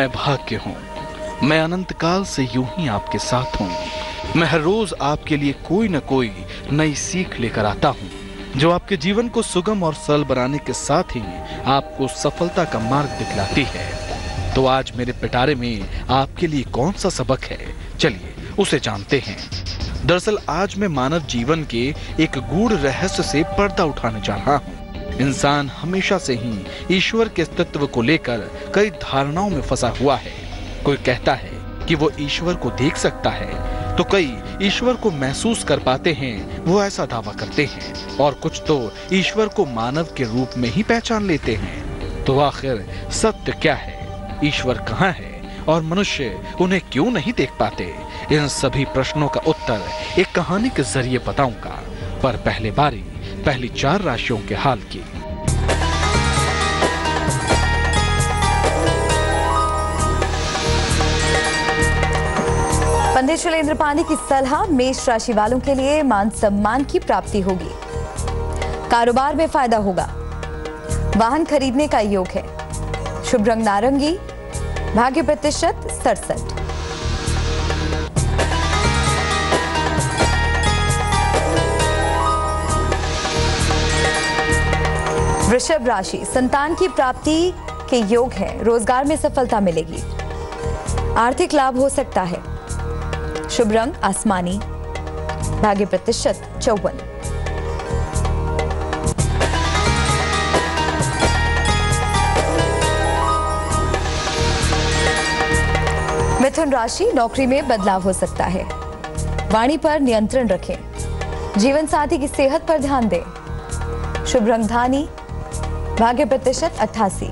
मैं भाग्य हूँ। मैं अनंत काल से यूं ही आपके साथ हूँ। मैं हर रोज आपके लिए कोई न कोई नई सीख लेकर आता हूँ, जो आपके जीवन को सुगम और सरल बनाने के साथ ही आपको सफलता का मार्ग दिखलाती है। तो आज मेरे पिटारे में आपके लिए कौन सा सबक है, चलिए उसे जानते हैं। दरअसल आज मैं मानव जीवन के एक गूढ़ रहस्य से पर्दा उठाने जा रहा हूँ। इंसान हमेशा से ही ईश्वर के अस्तित्व को लेकर कई धारणाओं में फंसा हुआ है। कोई कहता है कि वो ईश्वर को देख सकता है, तो कई ईश्वर को महसूस कर पाते हैं, वो ऐसा दावा करते हैं, और कुछ तो ईश्वर को मानव के रूप में ही पहचान लेते हैं। तो आखिर सत्य क्या है, ईश्वर कहाँ है और मनुष्य उन्हें क्यों नहीं देख पाते? इन सभी प्रश्नों का उत्तर एक कहानी के जरिए बताऊंगा। पर पहली 4 राशियों के हाल की। पंडित शैलेंद्र पानी की सलाह, मेष राशि वालों के लिए मान सम्मान की प्राप्ति होगी। कारोबार में फायदा होगा। वाहन खरीदने का योग है। शुभ रंग नारंगी। भाग्य प्रतिशत 67। वृषभ राशि, संतान की प्राप्ति के योग है। रोजगार में सफलता मिलेगी। आर्थिक लाभ हो सकता है। शुभ रंग आसमानी। भाग्य प्रतिशत 54। मिथुन राशि, नौकरी में बदलाव हो सकता है। वाणी पर नियंत्रण रखें। जीवन साथी की सेहत पर ध्यान दें। शुभ रंग धानी। भाग्य प्रतिशत 88।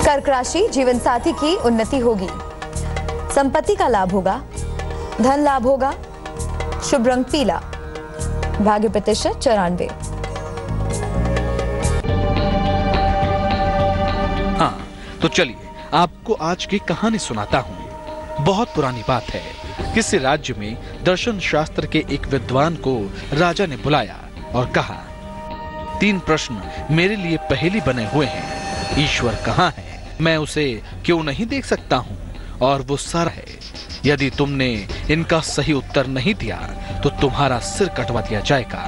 कर्क राशि, जीवन साथी की उन्नति होगी। संपत्ति का लाभ होगा। धन लाभ होगा। शुभ रंग पीला। भाग्य प्रतिशत 94। हाँ, तो चलिए आपको आज की कहानी सुनाता हूँ। बहुत पुरानी बात है। किसी राज्य में दर्शन शास्त्र के एक विद्वान को राजा ने बुलाया और कहा, 3 प्रश्न मेरे लिए पहेली बने हुए हैं। ईश्वर कहाँ है? मैं उसे क्यों नहीं देख सकता हूँ? और वो सर है। यदि तुमने इनका सही उत्तर नहीं दिया तो तुम्हारा सिर कटवा दिया जाएगा।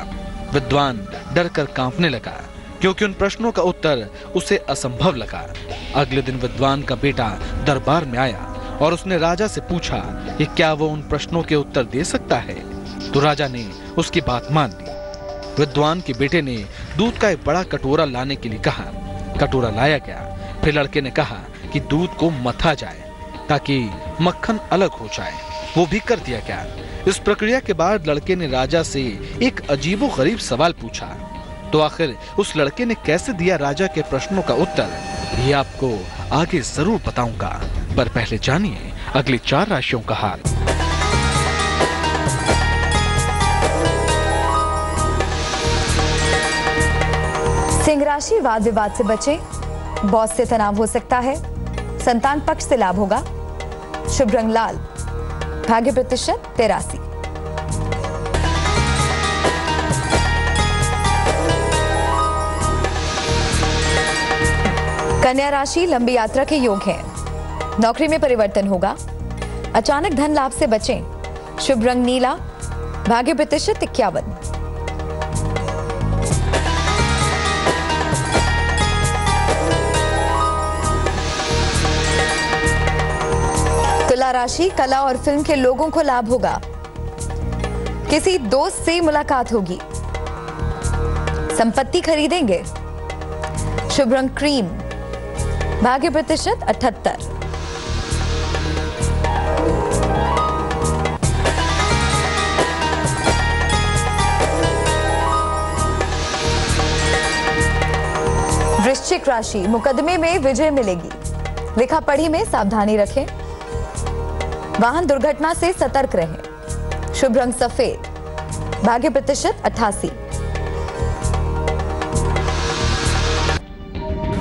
विद्वान डर कर कांपने लगा, क्योंकि उन प्रश्नों का उत्तर उसे असंभव लगा। अगले दिन विद्वान का बेटा दरबार में आया और उसने राजा से पूछा कि क्या वो उन प्रश्नों के उत्तर दे सकता है। तो राजा ने उसकी बात मान ली। विद्वान के बेटे ने दूध का एक बड़ा कटोरा लाने के लिए कहा। कटोरा लाया गया। फिर लड़के ने कहा कि दूध को मथा जाए ताकि मक्खन अलग हो जाए। वो भी कर दिया गया। इस प्रक्रिया के बाद लड़के ने राजा से एक अजीबोगरीब सवाल पूछा। तो आखिर उस लड़के ने कैसे दिया राजा के प्रश्नों का उत्तर, ये आपको आगे जरूर बताऊंगा। पर पहले जानिए अगली 4 राशियों का हाल। सिंह राशि, वाद विवाद से बचें। बॉस से तनाव हो सकता है। संतान पक्ष से लाभ होगा। शुभ रंग लाल। भाग्य प्रतिशत 83। कन्या राशि, लंबी यात्रा के योग हैं। नौकरी में परिवर्तन होगा। अचानक धन लाभ से बचें। शुभ रंग नीला। भाग्य प्रतिशत 51। तुला राशि, कला और फिल्म के लोगों को लाभ होगा। किसी दोस्त से मुलाकात होगी। संपत्ति खरीदेंगे। शुभ रंग क्रीम। भाग्य प्रतिशत 78। वृश्चिक राशि, मुकदमे में विजय मिलेगी। लिखा पढ़ी में सावधानी रखें। वाहन दुर्घटना से सतर्क रहें। शुभ रंग सफेद। भाग्य प्रतिशत 88।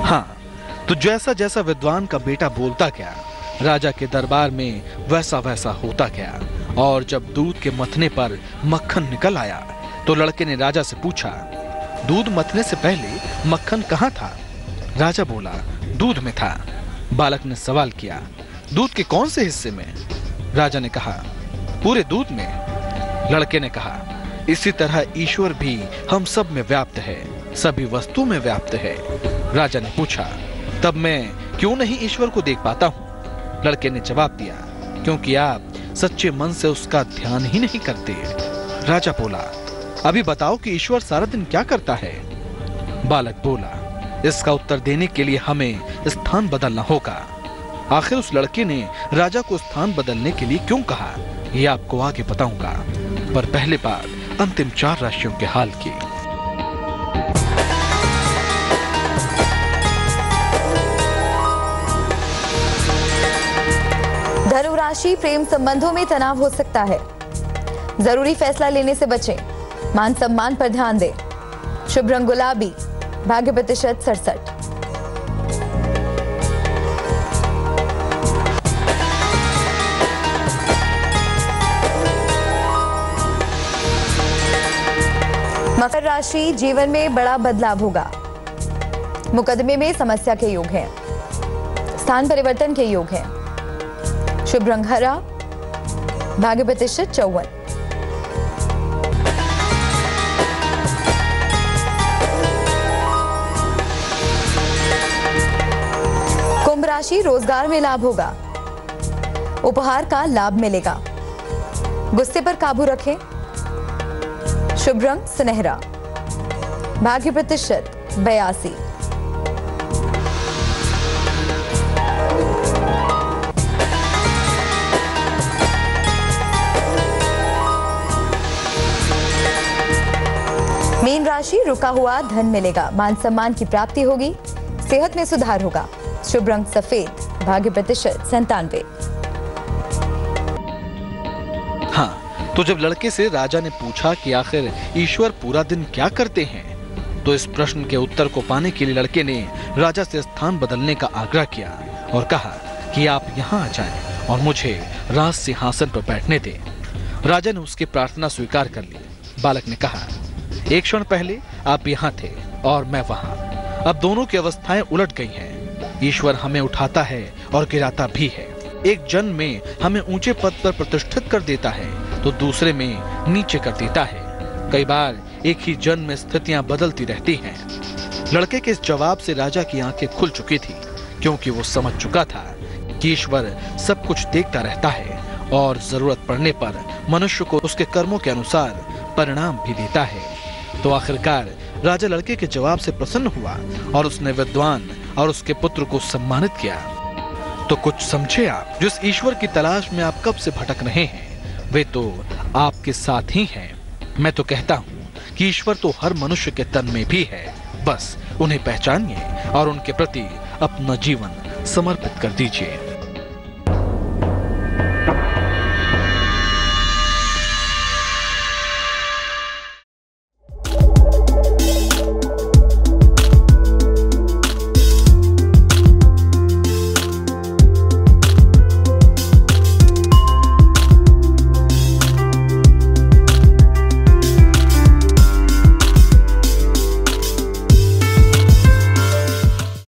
हाँ, तो जैसा जैसा विद्वान का बेटा बोलता गया, राजा के दरबार में वैसा वैसा होता गया और जब दूध के मथने पर मक्खन निकल आया तो लड़के ने राजा से पूछा, दूध मथने से पहले मक्खन कहाँ था? राजा बोला, दूध में था। बालक ने सवाल किया, दूध के कौन से हिस्से में? राजा ने कहा, पूरे दूध में। लड़के ने कहा, इसी तरह ईश्वर भी हम सब में व्याप्त है, सभी वस्तु में व्याप्त है। राजा ने पूछा, तब मैं क्यों नहीं ईश्वर को देख पाता हूँ? लड़के ने जवाब दिया, क्योंकि आप सच्चे मन से उसका ध्यान ही नहीं करते। राजा बोला, अभी बताओ कि ईश्वर सारा दिन क्या करता है? बालक बोला, इसका उत्तर देने के लिए हमें स्थान बदलना होगा। आखिर उस लड़के ने राजा को स्थान बदलने के लिए क्यों कहा, ये आपको आगे बताऊंगा, पर पहले बात अंतिम 4 राशियों के हाल की। धनु राशि, प्रेम संबंधों में तनाव हो सकता है, जरूरी फैसला लेने से बचें, मान सम्मान पर ध्यान दें। शुभ रंग गुलाबी, भाग्य प्रतिशत 67। मकर राशि, जीवन में बड़ा बदलाव होगा, मुकदमे में समस्या के योग हैं, स्थान परिवर्तन के योग हैं। शुभ रंग हरा, भाग्य प्रतिशत 54। कुंभ राशि, रोजगार में लाभ होगा, उपहार का लाभ मिलेगा, गुस्से पर काबू रखें। शुभ रंग सुनहरा, भाग्य प्रतिशत 82। मीन राशि, रुका हुआ धन मिलेगा, मान सम्मान की प्राप्ति होगी, सेहत में सुधार होगा। शुभ रंग सफेद, भाग्य प्रतिशत 97। हाँ, तो जब लड़के से राजा ने पूछा कि आखिर ईश्वर पूरा दिन क्या करते हैं, तो इस प्रश्न के उत्तर को पाने के लिए लड़के ने राजा से स्थान बदलने का आग्रह किया और कहा कि आप यहाँ आ जाएं और मुझे राज सिंहासन पर बैठने दें। राजा ने उसकी प्रार्थना स्वीकार कर ली। बालक ने कहा, एक क्षण पहले आप यहाँ थे और मैं वहाँ, अब दोनों की अवस्थाएं उलट गई हैं। ईश्वर हमें उठाता है और गिराता भी है। एक जन्म में हमें ऊंचे पद पर प्रतिष्ठित कर देता है तो दूसरे में नीचे कर देता है। कई बार एक ही जन्म में स्थितियां बदलती रहती हैं। लड़के के इस जवाब से राजा की आंखें खुल चुकी थी, क्योंकि वो समझ चुका था कि ईश्वर सब कुछ देखता रहता है और जरूरत पड़ने पर मनुष्य को उसके कर्मों के अनुसार परिणाम भी देता है। तो आखिरकार राजा लड़के के जवाब से प्रसन्न हुआ और उसने विद्वान और उसके पुत्र को सम्मानित किया। तो कुछ समझे आप, जिस ईश्वर की तलाश में आप कब से भटक रहे हैं वे तो आपके साथ ही हैं। मैं तो कहता हूँ कि ईश्वर तो हर मनुष्य के तन में भी है, बस उन्हें पहचानिए और उनके प्रति अपना जीवन समर्पित कर दीजिए।